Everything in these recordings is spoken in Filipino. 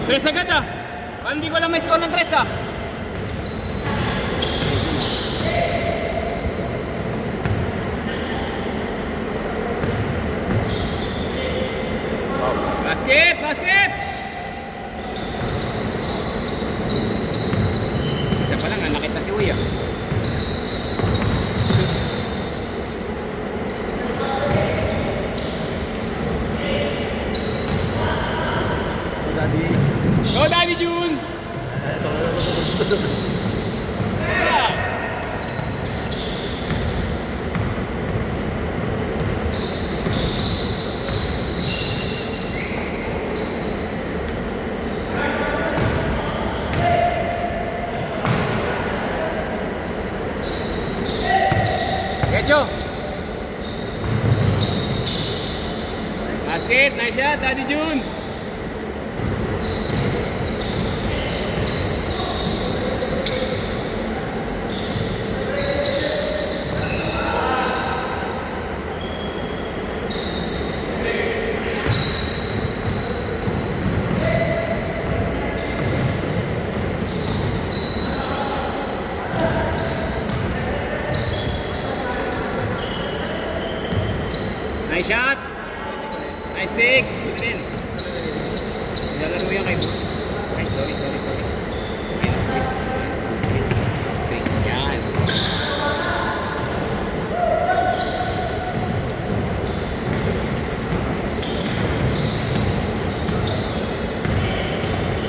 Tres agad ah. Parang hindi ko lang may score ng tres ah. Basket! Basket! Isa pa lang, nakit na si Uy ah. Go Daddy June! Kecho! Basket! Nice shot, Daddy June! Nice shot. Nice stick. Ito din. Nilalaro yan kay Boss. Ay, sorry. Ayun, stick. Yan.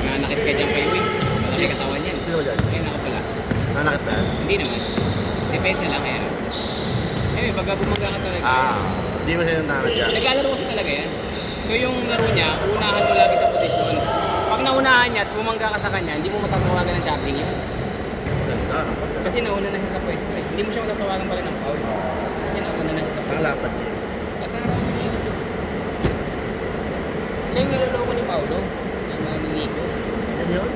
Nanakit ka dyan kay Wing. Malaki katawan yan. Ayun, nakapala. Nanakit ba? Hindi naman. Depensa lang yan. Eh, baga bumangga ka talaga. Hindi mo siya yung nanakit siya. Naglalaro kasi talaga yan. So yung laro niya, unahan mo lagi sa posisyon. Pag naunahan niya at bumangga ka sa kanya, hindi mo matatawagan ng jumping yun. Ganda. Kasi nauna na siya sa pwesto eh. Hindi mo siya matatawagan pala ng foul. Kasi nauna na siya sa Ang pwesto. lapad niya. Kasaraw na niya. Siya yung niloloko ni Paulo. Yung mga Nico. Yan yun?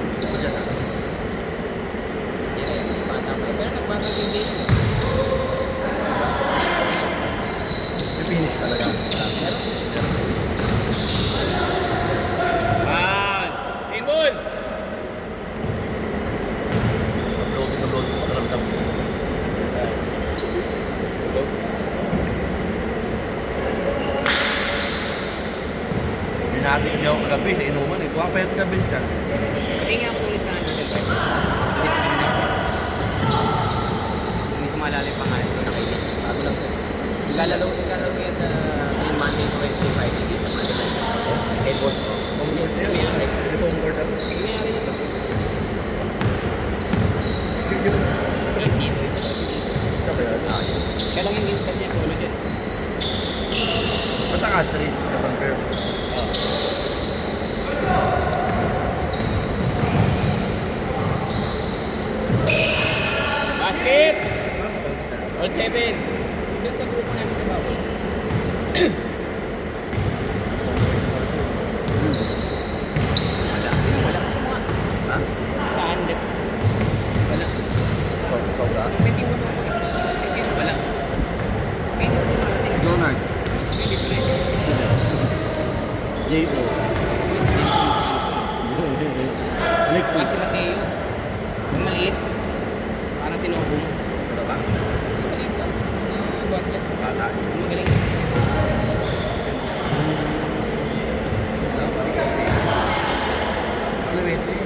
Gusto ko dyan Yan, bata pa. Pero nagbata yung game. finish talaga. Simbol! Upload mo pakaramdam mo. So? Binati kasi ako kagabi sa inuman eh. Kuha pa yung kagabi siya. Pati nga ako tulis na natin. Tulis na natin. Hindi ko maalala yung pangalan ko. Nakikita. Bago lang ko. Naglalaro yan sa Monday to Wednesday, Friday dito. Monday night. Kay boss ko. Kung may ari. Hindi po ang court ako. May ari na to. Walang dito. Ito ba yun? Kaya lang yung insert niya. Solo dyan. Basta Castries, ka-compare. Basket! All 7. Doon sa grupo namin sa Bubbles. Wala ko sa mga. Ha? Standard. Wala. Sobra? Pwede mo naman. Kasi wala. Pwede mo din natin. Donald. Pwede mo rin. J.O. Alexis. Si Mateo. Yung maliit. Parang sinubong. Ano ba? Yung maliit lang. Buwan niya. Bata. Yung magaling. Ano ito eh?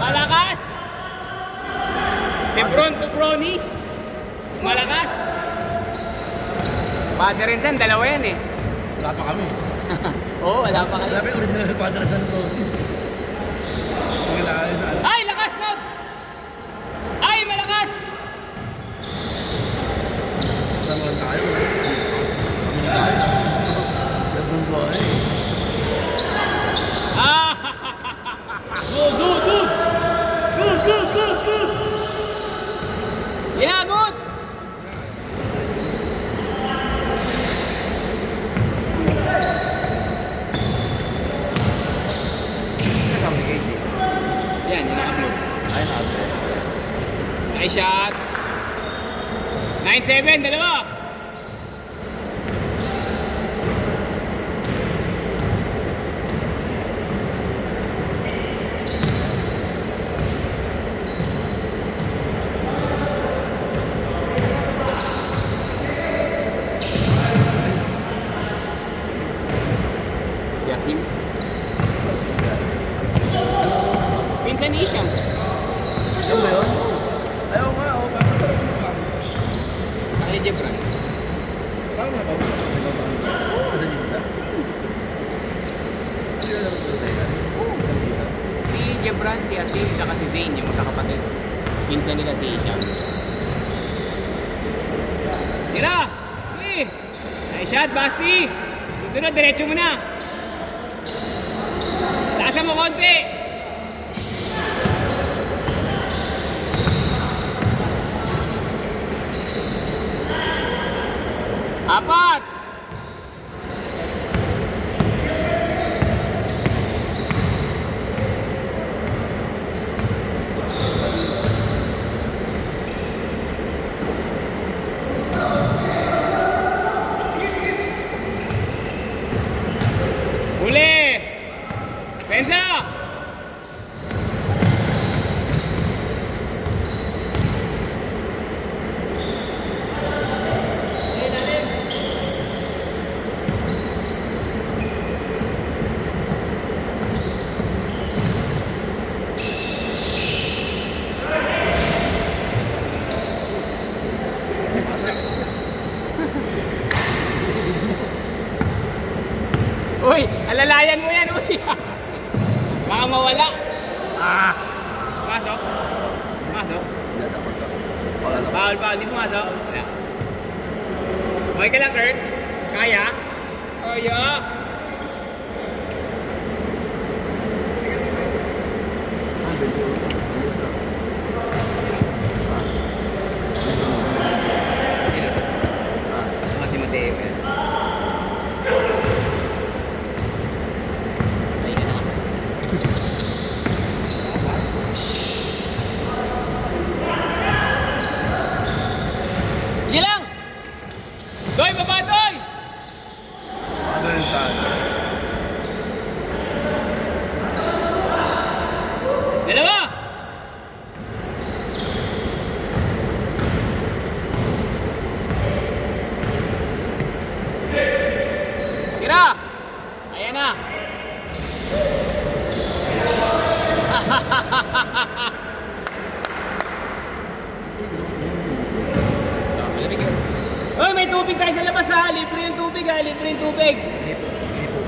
Malakas! Lebron to Bronny. Malakas! Paderensan, dalawa yan eh. Wala pa kami. Oo, wala pa kayo. Wala pa yung original Padrasan ko. Ay, lakas Nod! Ay, malakas! Saan tayo? Kami tayo. Lebron boy. Ah! Good! Yan, yung naka-blue. Ay, natin. Nice shot. 9-7, dalawa. Si Asim. Pinsan ni Isham. Ano ba yun? Ayaw nga, ako nga. Ay, Jebran. Tama ba? Kasi dito na. Ano yun ang tuloy? Si Jebran, si Asim, tsaka si Zayn, yung magkakapatid. Pinsan nila si Isham. Tira! Okay! Nice shot, Basti! Susunod, diretso mo na! Taasan mo konti! Apat! Huli! Pensa! Uy, alalayan mo yan, uy. Baka mawala. Pasok. Pasok. Hindi, dapat ka. Wala na. Bawal, bawal. Di pumasok. Wala. Okay ka lang, Kurt? Kaya? Kaya. Ah, video. Bilis ah. Pass. Pass. Kasi Mateo yan. Ay, ka na. Sige lang! Doy, baba, Doy! Ano yun sa akin? Dalawa! Tira! Ayan na! Oy, may tubig tayo sa labas ha! Libre yung tubig ha! Libre yung tubig! Dito. Dito.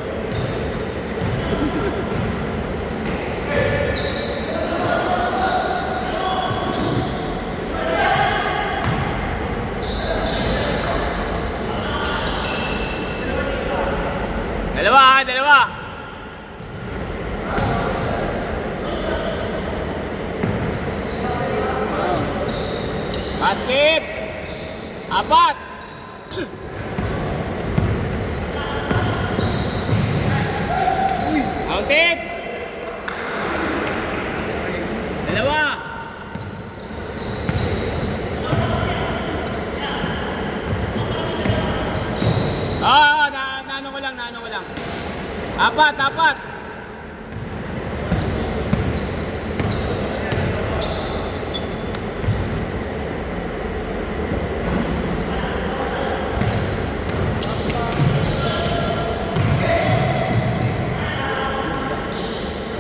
Dalawa ha! Dalawa! Basket! Apat! Counted! Dalawa! Naano ko lang. Apat!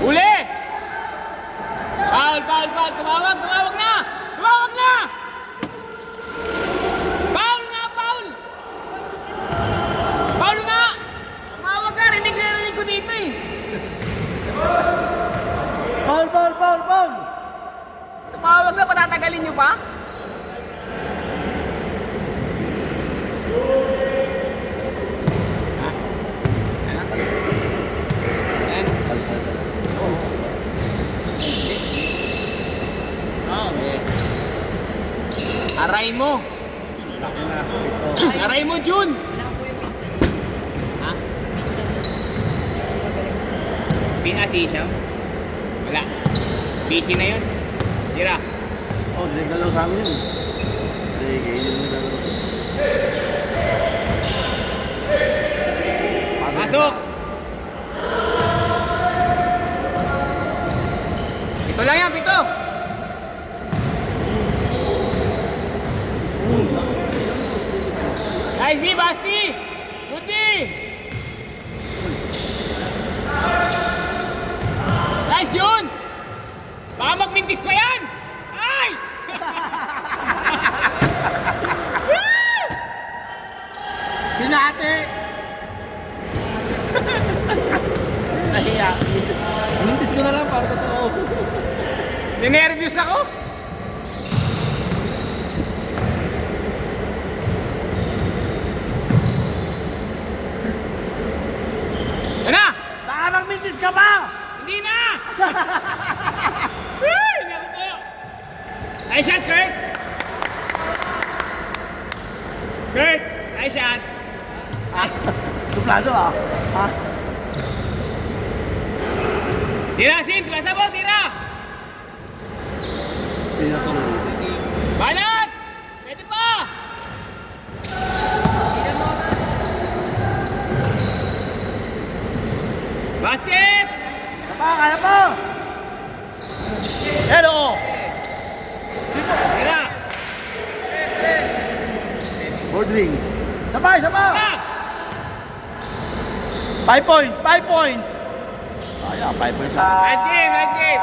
Uli! Foul! Tumawag na! Foul nga! Foul nga! Tumawag ka! Rinig ko dito eh! Paul! Tumawag na, patatagalin nyo pa? Ha? Ano? Oh, yes. Aray mo! Aray mo, Jun! Ha? Pinasi siya? Wala. Busy na yun. Tira. Oh, direct na lang sa amin yun. Sige, yun na lang. Pasok! Ito lang yan, pito! Nice D, Basti! Good D! Nice yun! Baka magmintis pa yan! Ay! Binate! Nahiya. Mintis ko na lang para totoo. Ninervyos ako? Ano? Baka magmintis ka pa! Hindi na! Ay, naku po! Nice shot, Kurt! Kurt! Nice shot! Suplado ah. Ha? Tira, Sin! Pasa mo, tira! Pinatuloy. Banat! Pwede pa! Basket! Kapa, kaya pa! Hello! Tira! Bordering. Sabay, sabay! Ah! 5 points, 5 points! Ayan, 5 points. Nice game, nice game!